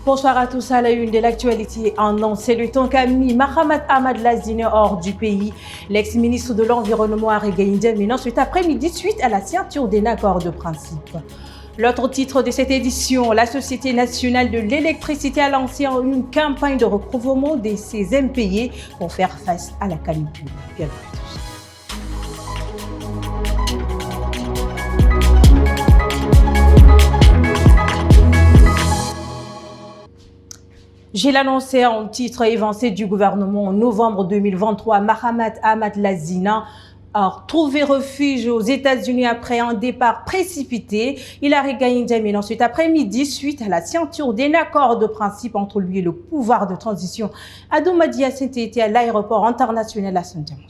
Bonsoir à tous. À la une de l'actualité en an, c'est le temps qu'a mis Mahamat Ahmad Lazina hors du pays. L'ex-ministre de l'Environnement a regagné maintenant cet après-midi suite à la signature d'un accord de principe. L'autre titre de cette édition, la Société nationale de l'électricité a lancé une campagne de recouvrement de ses impayés pour faire face à la canicule. Bienvenue à tous. J'ai l'annoncé en titre évancé du gouvernement en novembre 2023. Mahamat Ahmad Lazina a trouvé refuge aux États-Unis après un départ précipité. Il a regagné N'Djamena cet après-midi suite à la signature d'un accord de principe entre lui et le pouvoir de transition. Adoumadi Yassine était à l'aéroport international à Saint-James.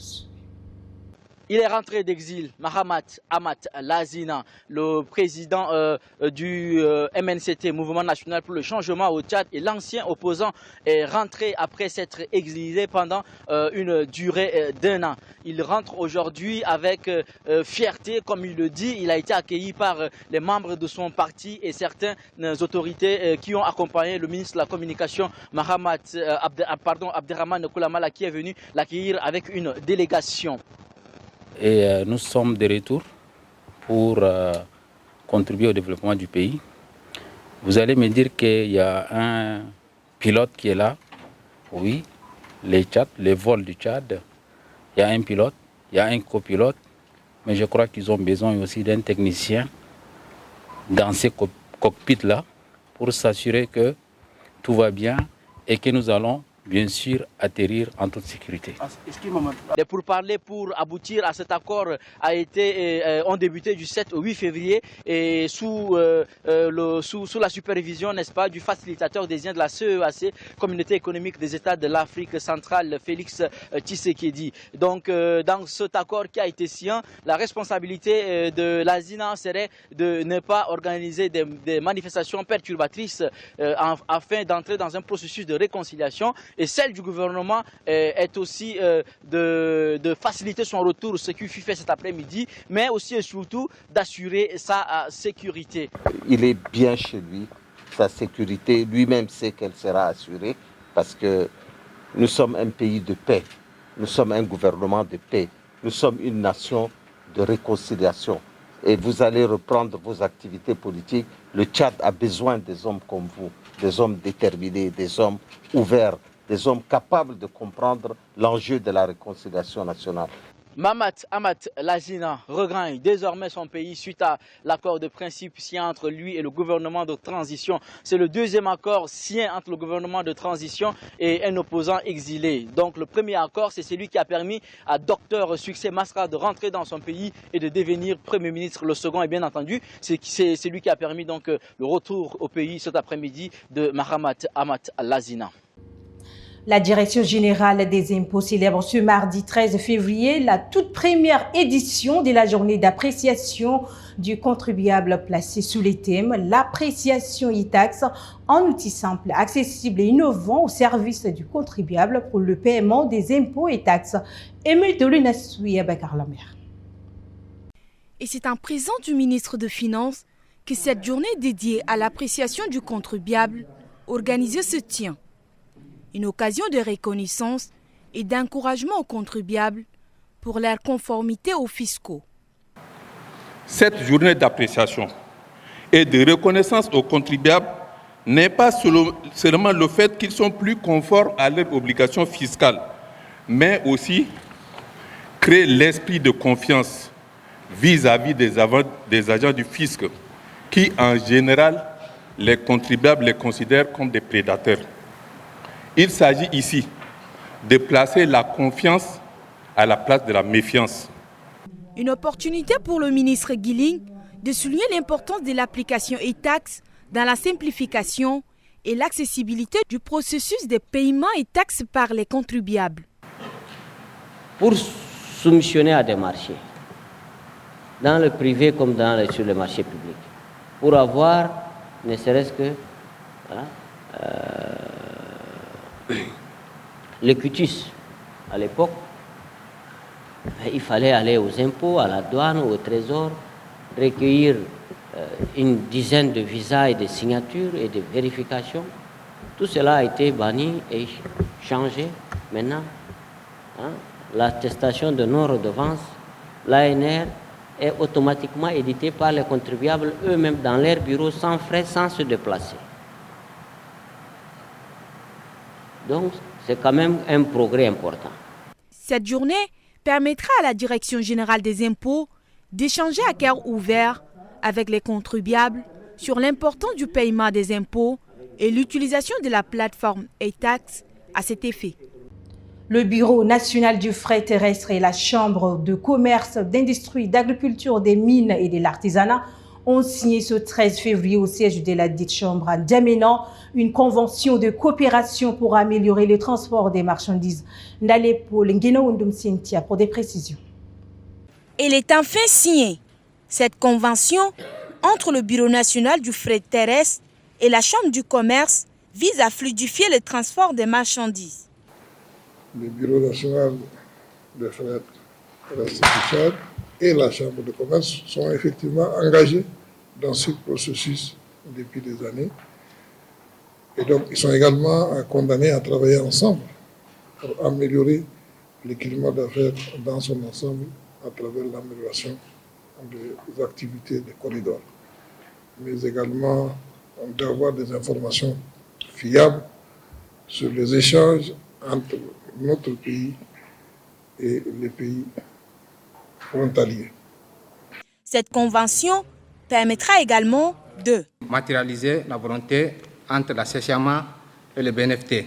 Il est rentré d'exil, Mahamat Ahmad Lazina, le président du MNCT, Mouvement National pour le Changement au Tchad, et l'ancien opposant est rentré après s'être exilé pendant une durée d'un an. Il rentre aujourd'hui avec fierté, comme il le dit. Il a été accueilli par les membres de son parti et certaines autorités qui ont accompagné le ministre de la Communication, Abderrahmane Koulamala, qui est venu l'accueillir avec une délégation. Et nous sommes de retour pour contribuer au développement du pays. Vous allez me dire qu'il y a un pilote qui est là. Oui, les vols du Tchad. Il y a un pilote, il y a un copilote. Mais je crois qu'ils ont besoin aussi d'un technicien dans ces cockpits-là pour s'assurer que tout va bien et que nous allons bien sûr atterrir en toute sécurité. Les pourparlers pour aboutir à cet accord ont débuté du 7 au 8 février et sous la supervision, n'est-ce pas, du facilitateur désigné de la CEAC, Communauté économique des États de l'Afrique centrale, Félix Tshisekedi. Donc dans cet accord qui a été signé, la responsabilité de Lazina serait de ne pas organiser des manifestations perturbatrices afin d'entrer dans un processus de réconciliation. Et celle du gouvernement est aussi de faciliter son retour, ce qui fut fait cet après-midi, mais aussi et surtout d'assurer sa sécurité. Il est bien chez lui, sa sécurité, lui-même sait qu'elle sera assurée parce que nous sommes un pays de paix, nous sommes un gouvernement de paix, nous sommes une nation de réconciliation. Et vous allez reprendre vos activités politiques. Le Tchad a besoin des hommes comme vous, des hommes déterminés, des hommes ouverts, des hommes capables de comprendre l'enjeu de la réconciliation nationale. Mahamat Ahmad Lazina regagne désormais son pays suite à l'accord de principe signé entre lui et le gouvernement de transition. C'est le deuxième accord signé entre le gouvernement de transition et un opposant exilé. Donc le premier accord, c'est celui qui a permis à Dr Succès Masra de rentrer dans son pays et de devenir Premier ministre. Le second, et bien entendu, c'est celui qui a permis donc le retour au pays cet après-midi de Mahamat Ahmad Lazina. La Direction générale des impôts célèbre ce mardi 13 février la toute première édition de la journée d'appréciation du contribuable placée sous les thèmes l'appréciation e-tax, un outil simple, accessible et innovant au service du contribuable pour le paiement des impôts et taxes. Émile Dolunasoui Bakar Lamer. Et c'est en présence du ministre des Finances que cette journée dédiée à l'appréciation du contribuable organisée se tient. Une occasion de reconnaissance et d'encouragement aux contribuables pour leur conformité aux fiscaux. Cette journée d'appréciation et de reconnaissance aux contribuables n'est pas seulement le fait qu'ils sont plus conformes à leurs obligations fiscales, mais aussi créer l'esprit de confiance vis-à-vis des agents du fisc qui, en général, les contribuables les considèrent comme des prédateurs. Il s'agit ici de placer la confiance à la place de la méfiance. Une opportunité pour le ministre Guiling de souligner l'importance de l'application e-tax dans la simplification et l'accessibilité du processus de paiement et taxes par les contribuables. Pour soumissionner à des marchés, dans le privé comme sur le marché public, pour avoir, ne serait-ce que le cutus à l'époque, il fallait aller aux impôts, à la douane, au trésor, recueillir une dizaine de visas et de signatures et de vérifications Tout cela a été banni et changé. Maintenant, l'attestation de non-redevance, l'ANR, est automatiquement éditée par les contribuables eux-mêmes dans leur bureau sans frais, sans se déplacer. Donc, c'est quand même un progrès important. Cette journée permettra à la Direction générale des impôts d'échanger à cœur ouvert avec les contribuables sur l'importance du paiement des impôts et l'utilisation de la plateforme e-tax à cet effet. Le Bureau national du fret terrestre et la Chambre de commerce, d'industrie, d'agriculture, des mines et de l'artisanat ont signé ce 13 février au siège de la dite chambre à N'Djamena une convention de coopération pour améliorer le transport des marchandises. N'allez pour pour des précisions. Elle est enfin signée. Cette convention entre le Bureau national du fret terrestre et la Chambre du commerce vise à fluidifier le transport des marchandises. Le Bureau national de fret terrestre du Tchad et la Chambre de commerce sont effectivement engagés dans ce processus depuis des années. Et donc, ils sont également condamnés à travailler ensemble pour améliorer le climat d'affaires dans son ensemble à travers l'amélioration des activités des corridors, mais également d'avoir des informations fiables sur les échanges entre notre pays et les pays frontaliers. Cette convention permettra également de matérialiser la volonté entre la CCMA et le BNFT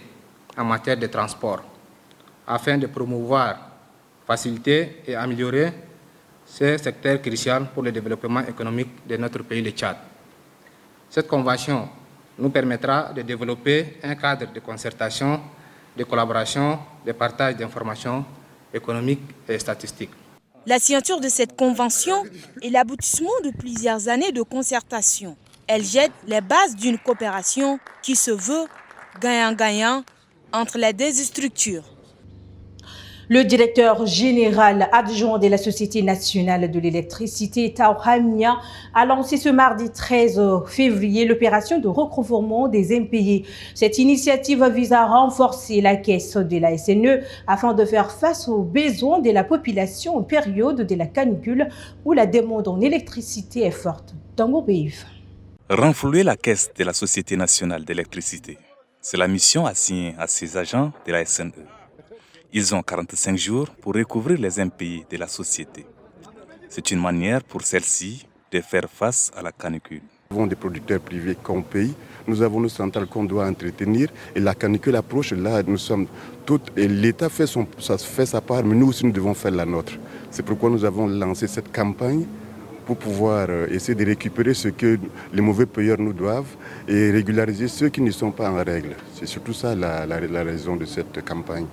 en matière de transport, afin de promouvoir, faciliter et améliorer ce secteur crucial pour le développement économique de notre pays, le Tchad. Cette convention nous permettra de développer un cadre de concertation, de collaboration, de partage d'informations économiques et statistiques. La signature de cette convention est l'aboutissement de plusieurs années de concertation. Elle jette les bases d'une coopération qui se veut gagnant-gagnant entre les deux structures. Le directeur général adjoint de la Société nationale de l'électricité, Tao Hamia, a lancé ce mardi 13 février l'opération de recouvrement des impayés. Cette initiative vise à renforcer la caisse de la SNE afin de faire face aux besoins de la population en période de la canicule où la demande en électricité est forte. Tango Beif. Renflouer la caisse de la Société nationale d'électricité, c'est la mission assignée à ces agents de la SNE. Ils ont 45 jours pour recouvrir les impayés de la société. C'est une manière pour celle-ci de faire face à la canicule. Nous avons des producteurs privés qu'on paye, nous avons nos centrales qu'on doit entretenir et la canicule approche, là nous sommes toutes, et l'État fait sa part, mais nous aussi nous devons faire la nôtre. C'est pourquoi nous avons lancé cette campagne pour pouvoir essayer de récupérer ce que les mauvais payeurs nous doivent et régulariser ceux qui ne sont pas en règle. C'est surtout ça la raison de cette campagne.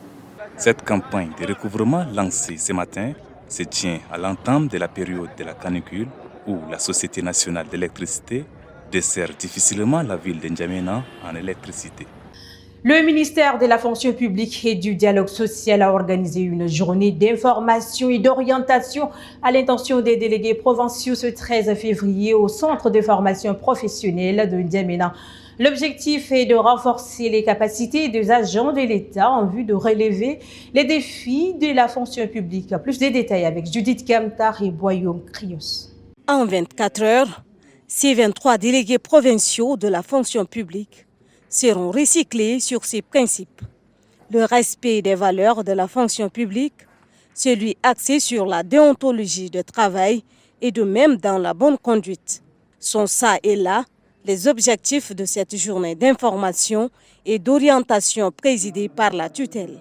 Cette campagne de recouvrement lancée ce matin se tient à l'entame de la période de la canicule où la Société nationale d'électricité dessert difficilement la ville de N'Djamena en électricité. Le ministère de la fonction publique et du dialogue social a organisé une journée d'information et d'orientation à l'intention des délégués provinciaux ce 13 février au centre de formation professionnelle de N'Djamena. L'objectif est de renforcer les capacités des agents de l'État en vue de relever les défis de la fonction publique. Plus de détails avec Judith Kamtar et Boyom Krios. En 24 heures, ces 23 délégués provinciaux de la fonction publique seront recyclés sur ces principes. Le respect des valeurs de la fonction publique, celui axé sur la déontologie de travail et de même dans la bonne conduite, sont ça et là les objectifs de cette journée d'information et d'orientation présidée par la tutelle.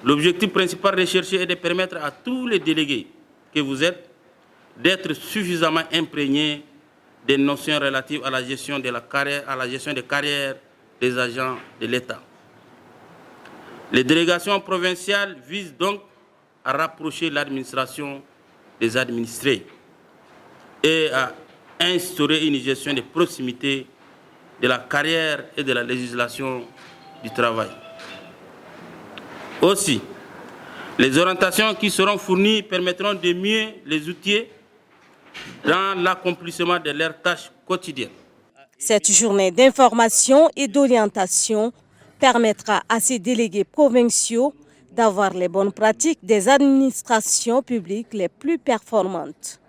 L'objectif principal recherché est de permettre à tous les délégués que vous êtes d'être suffisamment imprégnés des notions relatives à la gestion de la carrière, à la gestion des carrières des agents de l'État. Les délégations provinciales visent donc à rapprocher l'administration des administrés et à instaurer une gestion de proximité de la carrière et de la législation du travail. Aussi, les orientations qui seront fournies permettront de mieux les outiller dans l'accomplissement de leurs tâches quotidiennes. Cette journée d'information et d'orientation permettra à ces délégués provinciaux d'avoir les bonnes pratiques des administrations publiques les plus performantes.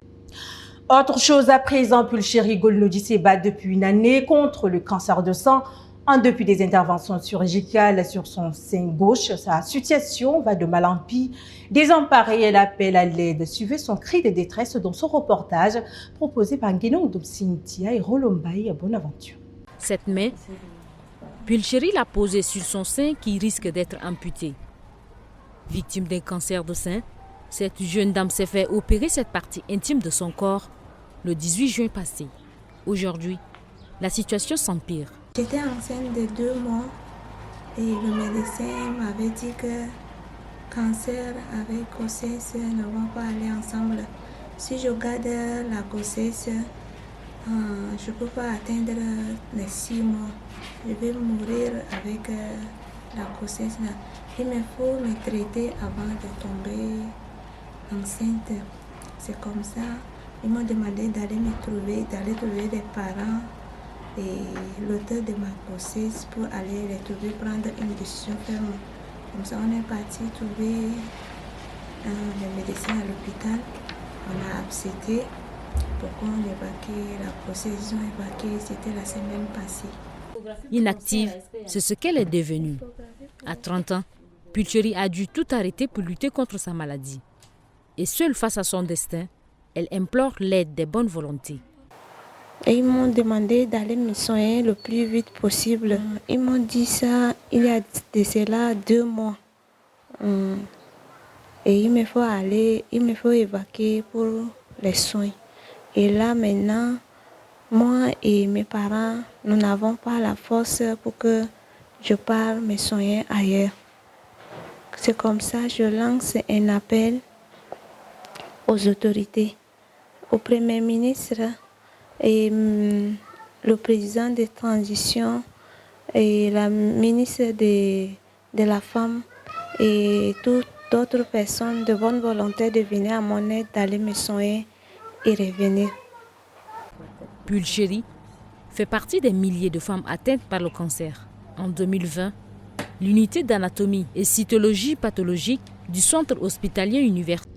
Autre chose à présent, Pulchéri Golnodji se bat depuis une année contre le cancer de sang. En dépit des interventions chirurgicales sur son sein gauche, sa situation va de mal en pis. Désemparée, elle appelle à l'aide. Suivez son cri de détresse dans son reportage proposé par Nguénon Cynthia et Rolombaï Bonaventure. Cette main, Pulchéri l'a posée sur son sein qui risque d'être amputé. Victime d'un cancer de sein, cette jeune dame s'est fait opérer cette partie intime de son corps le 18 juin passé. Aujourd'hui, la situation s'empire. J'étais enceinte de 2 mois et le médecin m'avait dit que cancer avec grossesse ne vont pas aller ensemble. Si je garde la grossesse, je ne peux pas atteindre les 6 mois. Je vais mourir avec la grossesse. Il me faut me traiter avant de tomber enceinte. C'est comme ça. Ils m'ont demandé d'aller trouver des parents et l'auteur de ma grossesse pour aller les trouver, prendre une décision ferme. Comme ça, on est parti trouver les médecins à l'hôpital. On a accepté pour qu'on évacue la grossesse. Ils ont évacué, c'était la semaine passée. Inactive, c'est ce qu'elle est devenue. À 30 ans, Pulchéri a dû tout arrêter pour lutter contre sa maladie. Et seule face à son destin, elle implore l'aide des bonnes volontés. Et ils m'ont demandé d'aller me soigner le plus vite possible. Ils m'ont dit ça il y a de cela 2 mois. Et il me faut évacuer pour les soins. Et là maintenant, moi et mes parents, nous n'avons pas la force pour que je parte me soigner ailleurs. C'est comme ça que je lance un appel aux autorités, au Premier ministre et le président de transition et la ministre de la femme et toutes d'autres personnes de bonne volonté de venir à mon aide, d'aller me soigner et revenir. Pulchéri fait partie des milliers de femmes atteintes par le cancer. En 2020, l'unité d'anatomie et cytologie pathologique du centre hospitalier universitaire.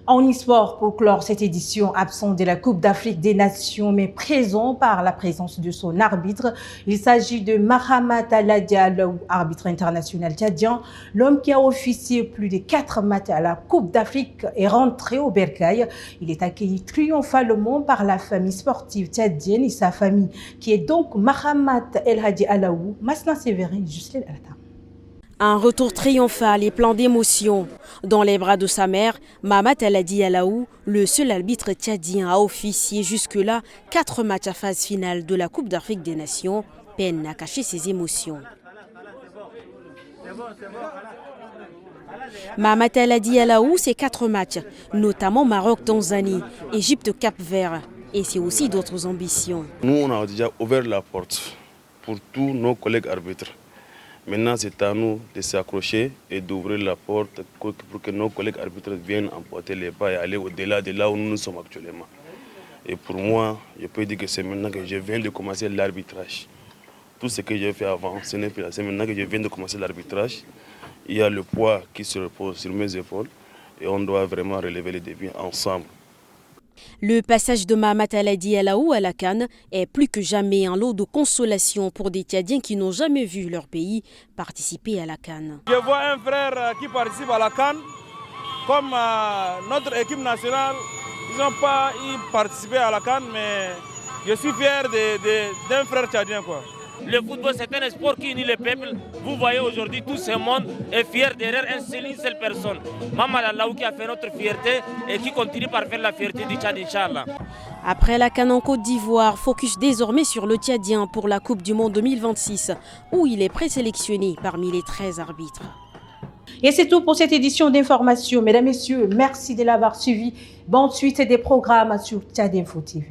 En e-sport, pour clore cette édition, absent de la Coupe d'Afrique des Nations, mais présent par la présence de son arbitre, il s'agit de Mahamat Aladi Alaou, arbitre international tchadien. L'homme qui a officié plus de 4 matchs à la Coupe d'Afrique est rentré au Bercail. Il est accueilli triomphalement par la famille sportive tchadienne et sa famille, qui est donc Mahamat El Hadi Alaou, Masna Séverin, Justine Alata. Un retour triomphal et plein d'émotion. Dans les bras de sa mère, Mahamat Aladi Alaou, le seul arbitre tchadien à officier jusque-là 4 matchs à phase finale de la Coupe d'Afrique des Nations, peine à cacher ses émotions. Mahamat Aladi Alaou, c'est 4 matchs, notamment Maroc-Tanzanie, Égypte-Cap-Vert. Et c'est aussi d'autres ambitions. Nous, on a déjà ouvert la porte pour tous nos collègues arbitres. Maintenant, c'est à nous de s'accrocher et d'ouvrir la porte pour que nos collègues arbitres viennent emporter les pas et aller au-delà de là où nous sommes actuellement. Et pour moi, je peux dire que c'est maintenant que je viens de commencer l'arbitrage. Tout ce que j'ai fait avant, ce n'est plus là. C'est maintenant que je viens de commencer l'arbitrage. Il y a le poids qui se repose sur mes épaules et on doit vraiment relever les défis ensemble. Le passage de Mahamat Aladi Alaou à la CAN est plus que jamais un lot de consolation pour des Tchadiens qui n'ont jamais vu leur pays participer à la CAN. Je vois un frère qui participe à la CAN, comme notre équipe nationale, ils n'ont pas participé à la CAN, mais je suis fier d'un frère tchadien, quoi. Le football, c'est un sport qui unit le peuple. Vous voyez aujourd'hui, tout ce monde est fier derrière une seule personne. Mahamat Alaou qui a fait notre fierté et qui continue par faire la fierté du Tchad, Inch'Allah. Après la CAN en Côte d'Ivoire, focus désormais sur le Tchadien pour la Coupe du Monde 2026, où il est présélectionné parmi les 13 arbitres. Et c'est tout pour cette édition d'information. Mesdames, Messieurs, merci de l'avoir suivi. Bonne suite des programmes sur Tchad Info TV.